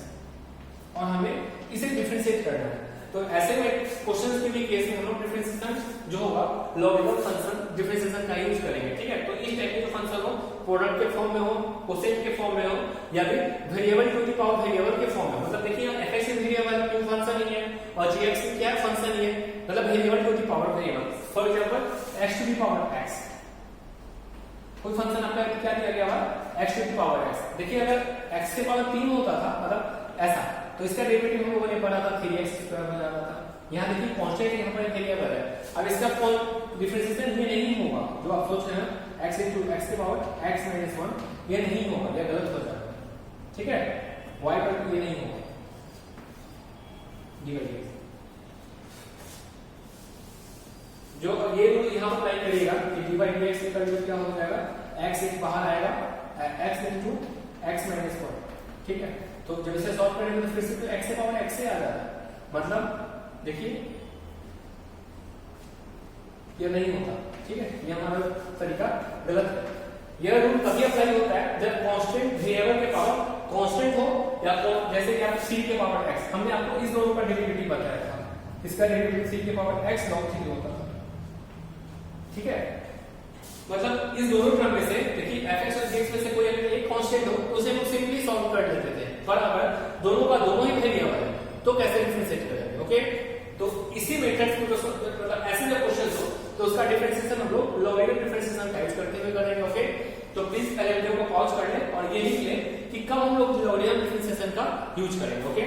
और हमें इसे डिफरेंशिएट करना है। तो ऐसे में क्वेश्चंस के भी केस में हम लोग डिफरेंशिएशन जो होगा लॉगरिथम फंक्शन डिफरेंशिएशन का यूज करेंगे, ठीक है। तो इस टाइप के जो फंक्शन हो प्रोडक्ट के फॉर्म में हो, कोसेंट के फॉर्म में हो, या फिर variable to the power variable के फॉर्म में, मतलब देखिए यहाँ fx वेरिएबल क्यों फंक्शन ही है और gx क्या फंक्शन ही है, मतलब variable to the power variable. For example x to the power x, कोई फंक्शन आपका क्या दिया गया हुआ x to the power x। देखिए अगर x के पावर 3 होता था मतलब ऐसा, तो इसका डेरिवेटिव हम लोगों ने पढ़ा था 3x² हो जाता था। यहाँ देखिए कांस्टेंट यहाँ पर वेरिएबल है, अब इसका डिफरेंशिएशन ये नहीं होगा जो आप सोच रहे हैं x into x के पावर x - 1, ये नहीं होगा, ये गलत हो जाएगा, ठीक है। y पर ये नहीं होगा डिवाइड, जो ये रूल यहाँ पर अप्लाई करिएगा कि dy dx का वैल्यू क्या हो जाएगा, x एक बाहर आएगा x into x - 1, ठीक है। तो जब इसे सॉल्व करेंगे तो फिर से तो x के पावर x से आ जाता है, मतलब देखिए ये नहीं होता, ठीक है, ये हमारा तरीका गलत है। यह रूल तभी अप्लाई होता है जब कांस्टेंट वेरिएबल के पावर कांस्टेंट हो, या तो जैसे कि आप c के पावर x, हमने आपको इस दोनों का डेरिवेटिव बताया था, इसका डेरिवेटिव c के पावर x log 3 होता है, ठीक है। मतलब इस दोनों टर्म में से देखिए fx और gx में से कोई अगर एक कांस्टेंट हो उसे हम सिंपली सॉल्व कर लेते थे, पर अगर दोनों का दोनों ही वेरिएबल है तो कैसे डिफरेंशिएट करेंगे, ओके। तो इसी मेथड को मतलब ऐसे जब क्वेश्चन हो तो उसका डिफरेंशिएशन हम लोग लॉगरिथम डिफरेंशिएशन का यूज करते हुए करेंगे, ओके। तो प्लीज पहले वीडियो को पॉज कर लें और ये लिख लें कि कब हम लोग लॉगरिथम डिफरेंशिएशन का यूज करेंगे, ओके।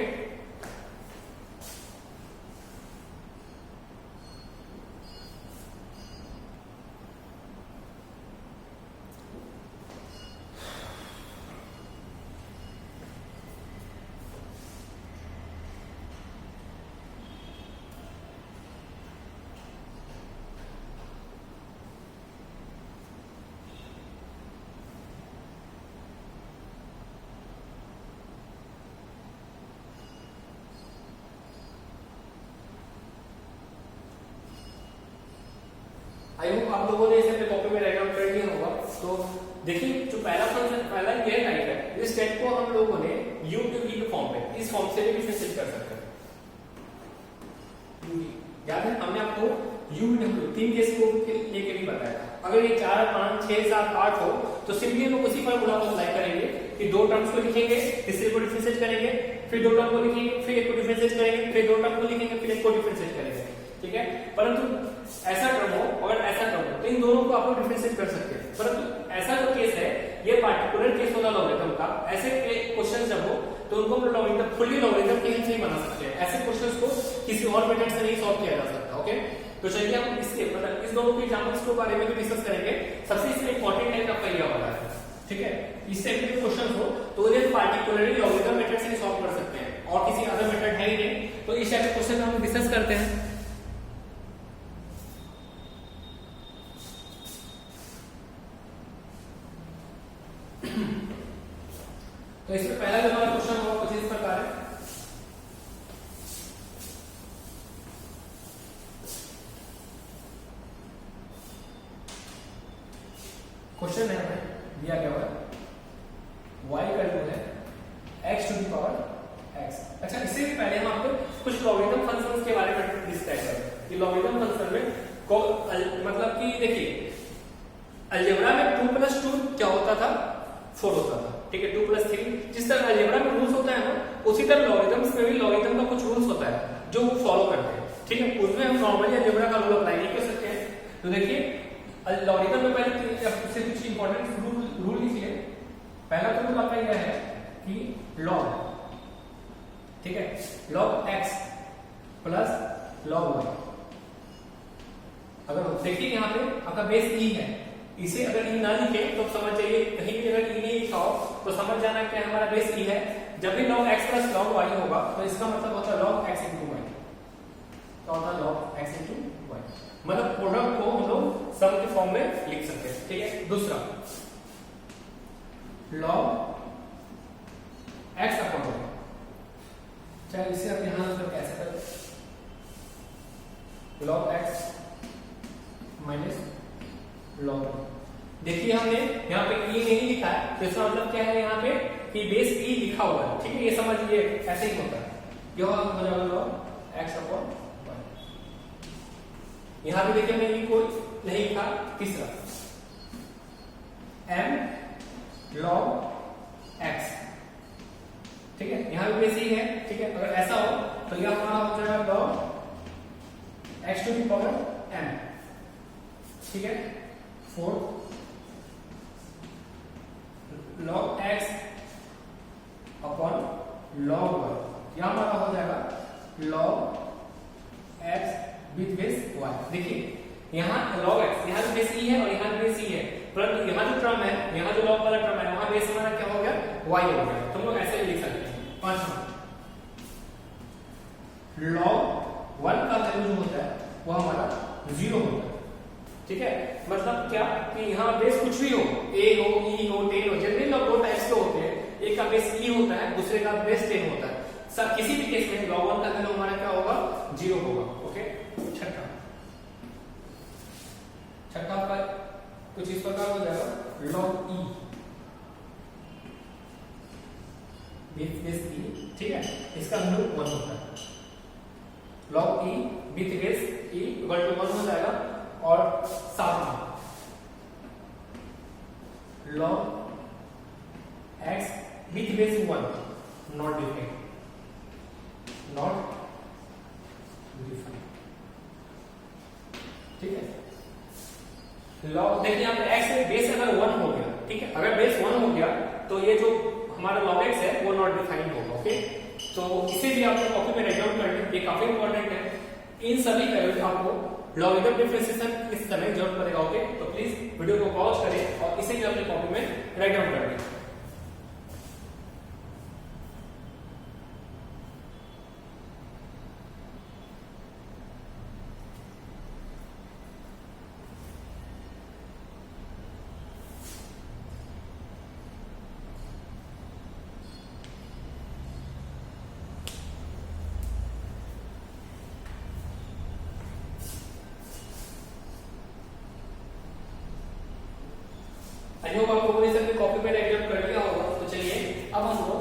आई होप आप लोगों ने इसे अपने कॉपी में राइट डाउन कर लिया होगा। तो देखिए जो पहला फंक्शन पहला ये टाइप है, इस टाइप को हम लोगों ने u टू v के फॉर्म में इस फॉर्म से भी डिफरेंशिएट कर सकते हैं। याद है हमने आपको u w 3 केस को लेके भी बताया था। अगर ये 4 5 6 7 8 हो तो सिंपली हम उसी फॉर्मूला को अप्लाई करेंगे कि दो टर्म्स को लिखेंगे, तीसरे को डिफरेंशिएट करेंगे, फिर दो टर्म को लिखेंगे, फिर एक को डिफरेंशिएट करेंगे, फिर दो टर्म को लिखेंगे, फिर एक को डिफरेंशिएट करेंगे, ठीक है। परंतु ऐसा टर्म हो और ऐसा टर्म हो तो इन दोनों को आप लोग डिफरेंशिएट कर सकते हैं, परंतु ऐसा जो केस है ये पार्टिकुलर केस होगा लॉगरिथम का। ऐसे क्वेश्चन जब हो तो उनको हम लॉगरिथम फुल्ली लॉगरिथम के हेल्प से ही बना सकते हैं, ऐसे क्वेश्चंस को किसी और मेथड से नहीं सॉल्व किया जा सकता, ओके। तो चलिए हम इसके मतलब इस दोनों के एग्जांपल्स के बारे में भी डिस्कस करेंगे। सबसे इसमें इंपॉर्टेंट टाइप आपका ये वाला है, ठीक है। इस टाइप के क्वेश्चन हो तो उन्हें पार्टिकुलरली लॉगरिथम मेथड से ही सॉल्व कर सकते हैं और किसी अदर मेथड है ही नहीं। तो इस टाइप के क्वेश्चन हम डिस्कस करते हैं। तो इसमें पहला जो हमारा क्वेश्चन होगा कुछ इस प्रकार है। क्वेश्चन है हमें दिया गया है y का वैल्यू है x to the power x। अच्छा इससे भी पहले हम आपको कुछ लॉगरिथम फंक्शंस के बारे में डिस्कस कि लॉगरिथम फंक्शन में मतलब कि देखिए अलजेब्रा में 2 + 2 क्या होता था 4 होता था, ठीक है 2 + 3। जिस तरह अलजेब्रा में रूल्स होता है ना, उसी तरह लॉगरिथम्स में भी लॉगरिथम का कुछ रूल्स होता है जो वो फॉलो करते हैं, ठीक है। उसमें हम नॉर्मली अलजेब्रा का रूल अप्लाई नहीं कर सकते हैं। तो देखिए लॉगरिथम में पहले से कुछ इंपॉर्टेंट रूल लिखिए। पहला तो रूल आपका यह है कि log, ठीक है, log x + log y। अगर देखिए यहाँ पे आपका बेस e है, इसे अगर e ना लिखे तो समझ जाइए कहीं भी अगर e नहीं लिखा हो तो समझ जाना कि हमारा बेस e है। जब भी log x + log y होगा तो इसका मतलब होता है log x × y। क्या होता है log x × y, मतलब प्रोडक्ट को हम लोग सम के फॉर्म में लिख सकते हैं, ठीक है। दूसरा log x / y, चाहे इसे आप यहां पर कैसे करें, log x - log y। देखिए हमने यहाँ पे e नहीं लिखा है तो इसका मतलब क्या है यहाँ पे कि बेस e लिखा हुआ है, ठीक है, ये समझिए ऐसे ही होता है। क्या हो जाएगा log x / y। यहाँ पे देखिए हमने e को नहीं लिखा। तीसरा m log x, ठीक है, यहाँ पे बेस e है, ठीक है। अगर ऐसा हो तो यह हमारा हो जाएगा log x⁴ m, ठीक है। 4 log x / log y, यह हमारा हो जाएगा log x with base y। देखिए यहाँ log x, यहाँ भी बेस e है और यहाँ भी बेस e है, परंतु यहाँ जो टर्म है, यहाँ जो log वाला टर्म है, वहां बेस हमारा क्या हो गया y हो गया। तो हम लोग ऐसे लिख सकते हैं। पांचवा log 1 का वैल्यू जो होता है वो हमारा 0 होता है, ठीक है। मतलब क्या कि यहाँ बेस कुछ भी हो, a हो, e हो, 10 हो, जनरली लोग 2 टाइप्स के होते हैं, एक का बेस e होता है, दूसरे का बेस 10 होता है। सब किसी भी केस में log 1 का वैल्यू हमारा क्या होगा 0 होगा, ओके। छठा का कुछ इस प्रकार हो जाएगा log e बेस e, ठीक है, इसका वैल्यू 1 होता है। log e with base e = 1 हो जाएगा। और सातवां log x with base 1 not defined, ठीक है। log देखिए यहाँ पे x बेस अगर 1 हो गया, ठीक है, अगर बेस 1 हो गया तो ये जो हमारा log x है वो नॉट डिफाइंड होगा, ओके। तो इसे भी आपको कॉपी में राइट डाउन कर लें, ये काफी इंपॉर्टेंट है। इन सभी वैल्यूज आपको लॉगरिथम डिफरेंशिएशन किस समय जरूरत पड़ेगा, ओके। तो प्लीज वीडियो को पॉज करें और इसे भी अपने कॉपी में राइट डाउन कर लें। आई होप आप लोगों ने सबने कॉपी में राइट डाउन कर लिया होगा। तो चलिए अब हम लोग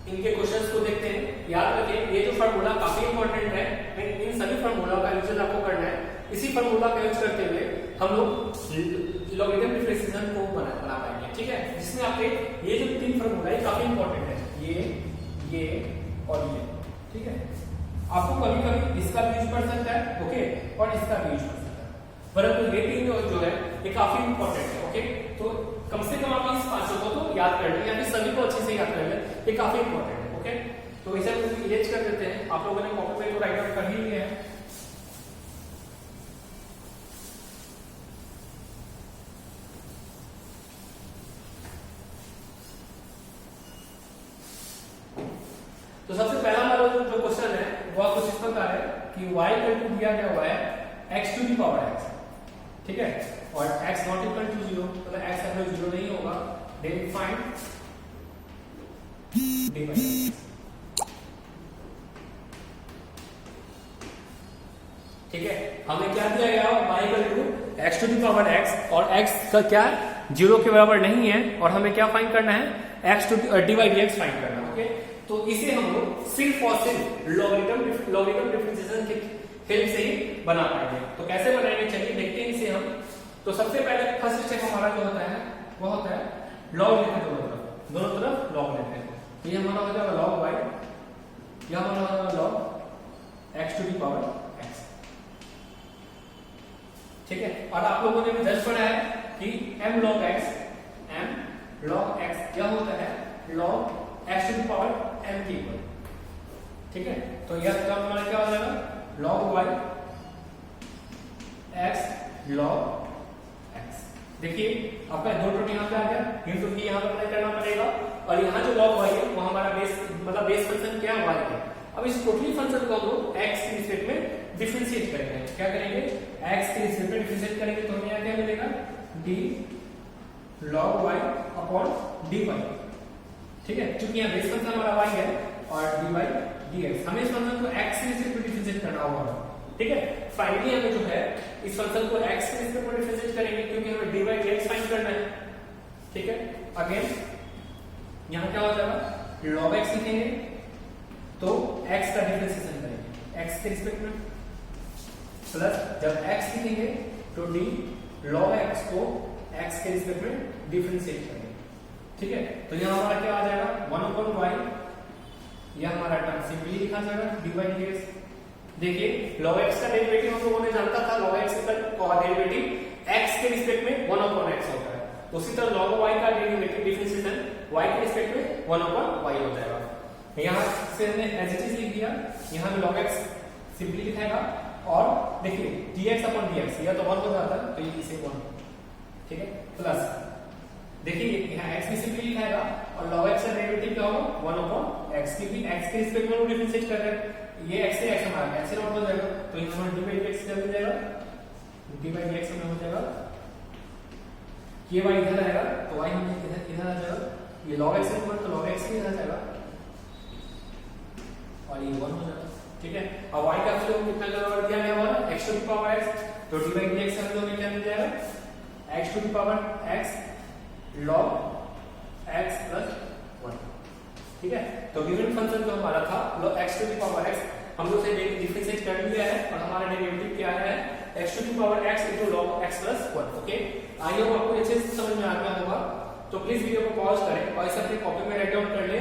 इनके क्वेश्चंस को देखते हैं। याद रखिए ये जो फार्मूला काफी इंपॉर्टेंट है, इन सभी फार्मूला का यूज आपको करना है। इसी फार्मूला का यूज करते हुए हम लोग लॉगरिथम डिफरेंशिएशन को बना पाएंगे, ठीक है। जिसमें आपके ये जो 3 फार्मूला है काफी इंपॉर्टेंट है, ये और ये, ठीक है। आपको कभी कभी इसका भी यूज कर सकता है, ओके, और इसका भी यूज कर सकता है, परंतु ये 3 जो है ये काफी इंपॉर्टेंट है, ओके। तो कम से कम आप इस 5 को तो याद कर लें या फिर सभी को अच्छे से याद कर लें, ये काफी इंपॉर्टेंट है, ओके। तो इसे हम इरेज कर देते हैं। आप लोगों ने कॉपी में तो राइट डाउन कर ही लिया है। तो सबसे पहला हमारा जो क्वेश्चन है वो कुछ इस प्रकार है कि y = दिया गया हुआ है x⁴x, ठीक है, और x ≠ 0, मतलब x अगर 0 नहीं होगा देन फाइंड dy। ठीक है, हमें क्या दिया गया y = x⁴x और x का क्या 0 के बराबर नहीं है और हमें क्या फाइंड करना है dy/dx फाइंड करना है, ओके। तो इसे हम लोग सिर्फ और सिर्फ लॉगरिथम डिफरेंशिएशन हेल्प से ही बना पाएंगे। तो कैसे बनाएंगे चलिए देखते हैं इसे हम। तो सबसे पहले फर्स्ट स्टेप हमारा जो होता है वो होता है लॉग लेते हैं, दोनों तरफ लॉग लेते हैं। तो ये हमारा हो जाएगा log y, यह हमारा हो जाएगा log x to the power x। ठीक है, और आप लोगों ने भी जस्ट पढ़ा है कि m log x यह होता है log x to the power m की इक्वल। ठीक है, तो यह टर्म हमारा क्या हो जाएगा log y x log x। देखिए आपका दो टर्म यहाँ पे आ गया, इंटू की यहाँ पे अप्लाई करना पड़ेगा, और यहाँ जो log y है वो हमारा बेस मतलब बेस फंक्शन क्या है y है। अब इस टोटली फंक्शन को हम लोग x के रिस्पेक्ट में डिफरेंशिएट करेंगे। क्या करेंगे, x के रिस्पेक्ट में डिफरेंशिएट करेंगे तो हमें यहाँ क्या मिलेगा d log y upon dy। ठीक है, क्योंकि यहाँ बेस फंक्शन हमारा y है और dy dx, हमें इस फंक्शन को x के रिस्पेक्ट में डिफरेंशिएट करना होगा। ठीक है, फाइनली हमें जो है इस फंक्शन को x के रिस्पेक्ट में डिफरेंशिएट करेंगे क्योंकि हमें dy dx फाइंड करना है। ठीक है, अगेन यहाँ क्या हो जाएगा log x लिखेंगे तो x का डिफरेंशिएशन करेंगे x के रिस्पेक्ट में, प्लस जब x लिखेंगे तो d log x को x के रिस्पेक्ट में डिफरेंशिएट करेंगे। ठीक है, तो यहाँ हमारा क्या आ जाएगा 1 upon y, यह हमारा टर्म सिंपली लिखा जाएगा dy dx। देखिए log x का डेरिवेटिव हम लोगों ने जानता था, log x का डेरिवेटिव x के रिस्पेक्ट में 1 upon x होता है, उसी तरह log y का डेरिवेटिव डिफरेंशिएशन y के रिस्पेक्ट में 1 upon y हो जाएगा। यहाँ से हमने एज इट इज लिख दिया, यहाँ में log x सिंपली लिखेगा, और देखिए dx upon dx यह तो 1 हो जाता है तो ये इसे 1। ठीक है, प्लस देखिए यहाँ x भी सिंपली लिखाएगा और log x का डेरिवेटिव क्या होगा 1 upon x, क्योंकि x के रिस्पेक्ट में हम डिफरेंशिएट कर रहे हैं, ये x से x हमारा x से नॉट हो जाएगा, तो ये हमारा dy dx क्या हो जाएगा dy dx में हो जाएगा ky इधर आएगा तो y हमें इधर आ जाएगा, ये log x है तो log x भी इधर जाएगा और ये 1 हो जाएगा। ठीक है, अब y का वैल्यू कितना कर दिया गया हमारा x to the power x, तो dy dx का वैल्यू हमें क्या मिल जाएगा x to the power x log x plus 1। ठीक है, तो गिवन फंक्शन जो हमारा था log x to the power x हम लोग से डिफरेंशिएट कर लिया है, और हमारा डेरिवेटिव क्या है x to the power x into log x plus 1। Okay, I hope आपको अच्छे से समझ में आ गया होगा। तो प्लीज वीडियो को पॉज करें और इसे अपने कॉपी में राइट डाउन कर ले।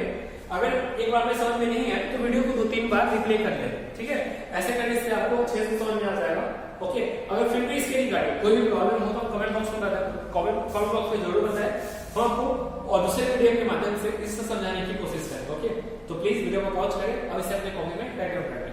अगर एक बार में समझ में नहीं है तो वीडियो को 2-3 बार रिप्ले कर ले। ठीक है, ऐसे करने से आपको अच्छे से समझ में आ जाएगा। ओके, अगर फिर भी इसके रिगार्डिंग कोई भी प्रॉब्लम हो तो कमेंट बॉक्स में बताएं, कमेंट बॉक्स में जरूर बताएं, हम आपको और दूसरे वीडियो के माध्यम से इससे समझाने की कोशिश करें। ओके, तो प्लीज वीडियो को पॉज करें और इसे अपने कॉपी में राइट डाउन करें।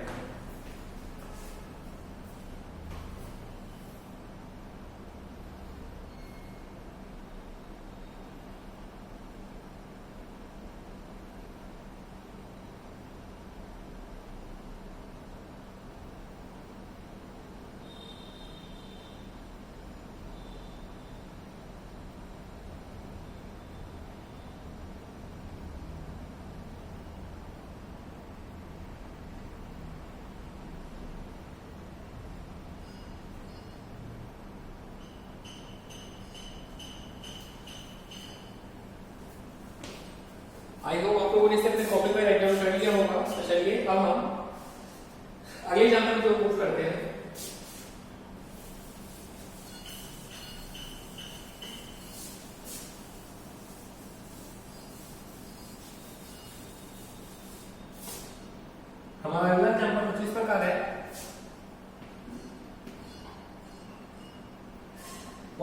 आई होप आप लोगों ने इसे अपने कॉपी में राइट डाउन कर लिया होगा। तो चलिए अब हम अगले एग्जाम्पल को मूव करते हैं। हमारा अगला एग्जाम्पल कुछ इस प्रकार है, y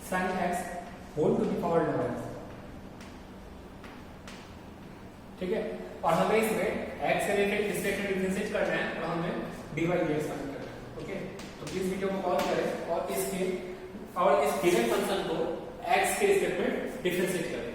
sin x whole to the power log x। ठीक है, और हमें इसमें x से रिलेटेड रिस्पेक्ट में डिफरेंशिएट करना है और हमें dy dx फाइंड करना है। ओके, तो प्लीज वीडियो को पॉज करें और इस गिवन फंक्शन को x के रिस्पेक्ट में डिफरेंशिएट करें।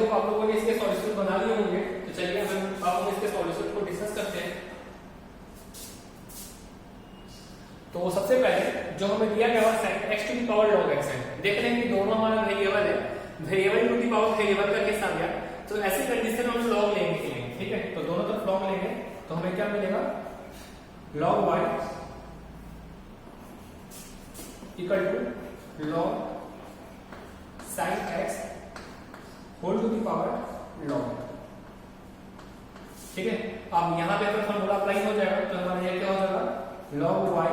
होप आप लोगों ने इसके सॉल्यूशन बना लिए होंगे। तो चलिए हम इसके सॉल्यूशन को डिस्कस करते हैं। तो सबसे पहले जो हमें दिया गया है x to the power log x है। देख रहे हैं कि दोनों हमारा वेरिएबल है, variable to the power variable का केस आ गया। तो ऐसी कंडीशन में हम log लेंगे, ठीक है। तो दोनों तरफ log लेंगे तो हमें क्या मिलेगा, log y equal to log sin x whole to the power log, ठीक है। अब यहां पे अगर फॉर्मूला अप्लाई हो जाएगा तो हमारा ये क्या हो जाएगा, log y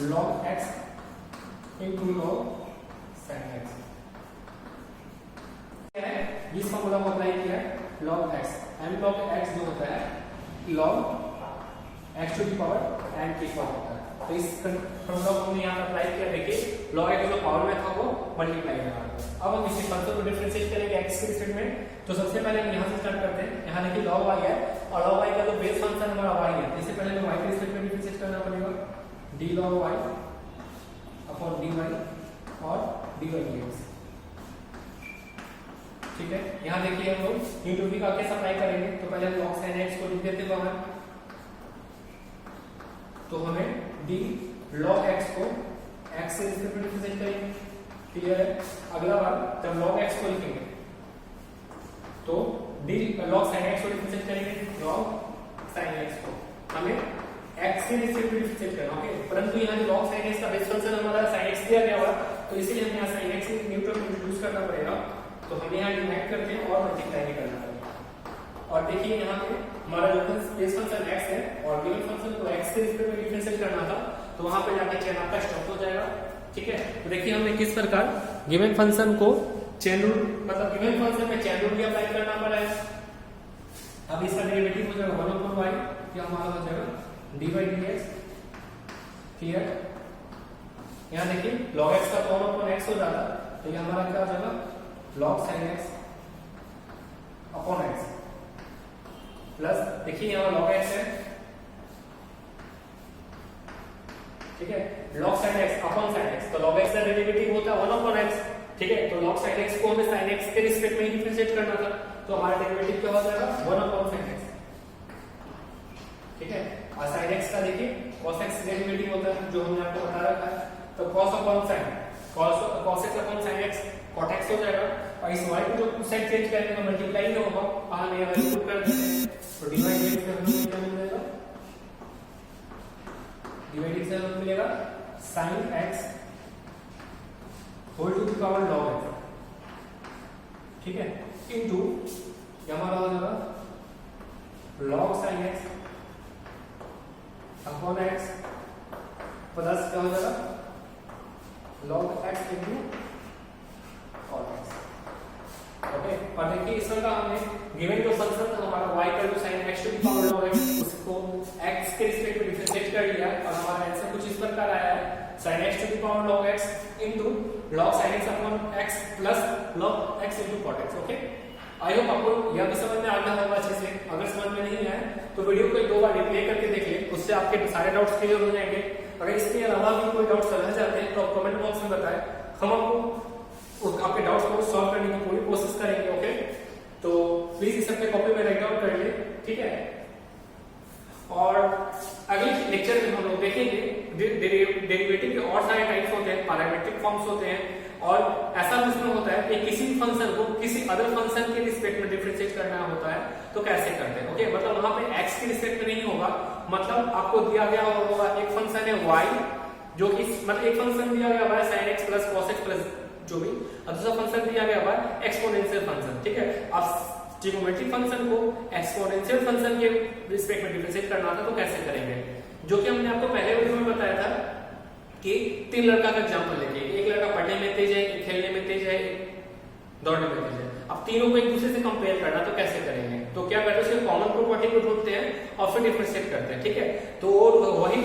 log x into log sin x। क्या है, इस फॉर्मूला को अप्लाई किया है log x, m log x जो होता है log x to the power n की फॉर्म होता है। तो इस फॉर्मूला को हमने यहां अप्लाई किया, देखिए log x जो पावर में था वो मल्टीप्लाई करना। अब हम इसी फंक्शन को डिफरेंशिएट करेंगे x के रिस्पेक्ट में। तो सबसे पहले हम यहां से स्टार्ट करते हैं। यहां देखिए log y है और log y का जो बेस फंक्शन हमारा y है, इससे पहले हमें y के रिस्पेक्ट में डिफरेंशिएट करना पड़ेगा, d log y upon dy और dy dx, ठीक है। यहां देखिए हम लोग इंटू v का कैसे अप्लाई करेंगे। तो पहले हम log sin x को लिख देते हैं बाहर, तो हमें d log x को x से रिस्पेक्ट में डिफरेंशिएट करेंगे, क्लियर है। अगला बार जब log x को लिखेंगे तो d log sin x को डिफरेंशिएट करेंगे, log sin x को हमें x के रिस्पेक्ट में डिफरेंशिएट करना, ओके। परंतु यहाँ जो log sin x का बेस फंक्शन हमारा sin x दिया गया हुआ, तो इसीलिए हमें यहाँ sin x के न्यूटन को इंट्रोड्यूस करना पड़ेगा। तो हमें यहाँ डिवाइड करते हैं और मल्टीप्लाई करना पड़ेगा। और देखिए यहाँ पे हमारा जो बेस फंक्शन x है और गिवन फंक्शन को x के रिस्पेक्ट में डिफरेंशिएट करना था, तो वहां पे जाके चेन आपका स्टॉप हो जाएगा, ठीक है। तो देखिए हमने किस प्रकार गिवन फंक्शन को चेन रूल, मतलब गिवन फंक्शन में चेन रूल भी अप्लाई करना पड़ा है। अब इसका डेरिवेटिव हो जाएगा 1 upon y, क्या हमारा हो जाएगा dy dx, क्लियर। यहाँ देखिए log x का 1 upon x हो जाता, तो ये हमारा क्या हो जाएगा log sin x upon x plus देखिए यहाँ log x है, ठीक है, log sin x upon sin x। तो log x का डेरिवेटिव होता है 1 upon x, ठीक है। तो log sin x को हमें sin x के रिस्पेक्ट में डिफरेंशिएट करना था, तो हमारा डेरिवेटिव क्या हो जाएगा 1 upon sin x, ठीक है। और sin x का देखिए cos x डेरिवेटिव होता है जो हमने आपको बता रखा है, तो cos upon sin, cos x upon sin x cot x हो जाएगा। और इस y को जो उस साइड चेंज करेंगे तो मल्टीप्लाई नहीं होगा, वहां ये वैल्यू पुट कर देते हैं, तो dy dx का हमें क्या मिलेगा, dy dx से हमें मिलेगा sin x whole to the power log x, ठीक है, इनटू क्या हमारा हो जाएगा log sin x upon x plus क्या हो जाएगा log x into cot x, okay. और देखिए इस का हमने गिवन जो फंक्शन था हमारा y का जो sin x to the power log x, उसको x के रिस्पेक्ट में डिफरेंशिएट कर लिया और हमारा आंसर कुछ इस प्रकार आया है sin x to the power log x into log sin x upon x plus log x into cot x, okay. I hope आपको यह भी समझ में आ गया होगा अच्छे से। अगर समझ में नहीं आया तो वीडियो को 2 बार रिप्ले करके देख ले, उससे आपके सारे डाउट्स क्लियर हो जाएंगे। अगर इसके अलावा भी कोई डाउट्स रह जाते हैं तो आप कमेंट बॉक्स में बताएं, हम आपको आपके डाउट्स को सॉल्व करने की पूरी कोशिश करेंगे, ओके। तो प्लीज इस अपने कॉपी में राइट डाउन कर ले, ठीक है। और अगले लेक्चर में हम लोग देखेंगे डेरिवेटिव के और सारे टाइप्स होते हैं, पैरामीट्रिक फॉर्म्स होते हैं, और ऐसा उसमें होता है कि किसी फंक्शन को किसी अदर फंक्शन के रिस्पेक्ट में डिफरेंशिएट करना होता है तो कैसे करते हैं, ओके। मतलब वहां पे x के रिस्पेक्ट में नहीं होगा, मतलब आपको दिया गया होगा एक फंक्शन है y जो कि मतलब एक फंक्शन दिया गया है sin x plus cos x plus जो भी, और दूसरा फंक्शन दिया गया है एक्सपोनेंशियल फंक्शन, ठीक है। अब ट्रिग्नोमेट्रिक फंक्शन को एक्सपोनेंशियल फंक्शन के रिस्पेक्ट में डिफरेंशिएट करना था तो कैसे करेंगे, जो कि हमने आपको पहले वीडियो में बताया था कि 3 लड़का का एग्जांपल लेके, एक लड़का पढ़ने में तेज है, एक खेलने में तेज है, दौड़ने में तेज है। अब तीनों को एक दूसरे से कंपेयर करना तो कैसे करेंगे, तो क्या करते हैं उसके कॉमन प्रॉपर्टी को ढूंढते हैं और फिर डिफरेंशिएट करते हैं, ठीक है। तो वही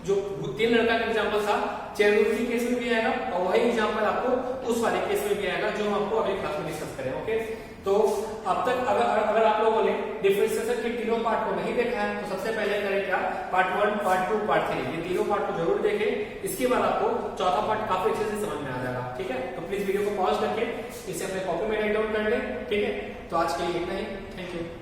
जो 3 लड़का का एग्जांपल था चेन रूल के केस में भी आएगा और वही एग्जांपल आपको उस वाले केस में भी आएगा जो हम आपको अगली क्लास में डिस्कस करें, ओके। तो अब तक अगर आप लोगों ने डिफरेंशिएशन के तीनों पार्ट को नहीं देखा है तो सबसे पहले करें क्या, पार्ट 1, पार्ट 2, पार्ट 3 ये तीनों पार्ट को जरूर देखें। इसके बाद आपको चौथा पार्ट काफी अच्छे से समझ में आ जाएगा। पॉज करके इसे अपने कॉपी में राइट डाउन कर ले। ठीक है, तो आज के लिए इतना ही। Thank you.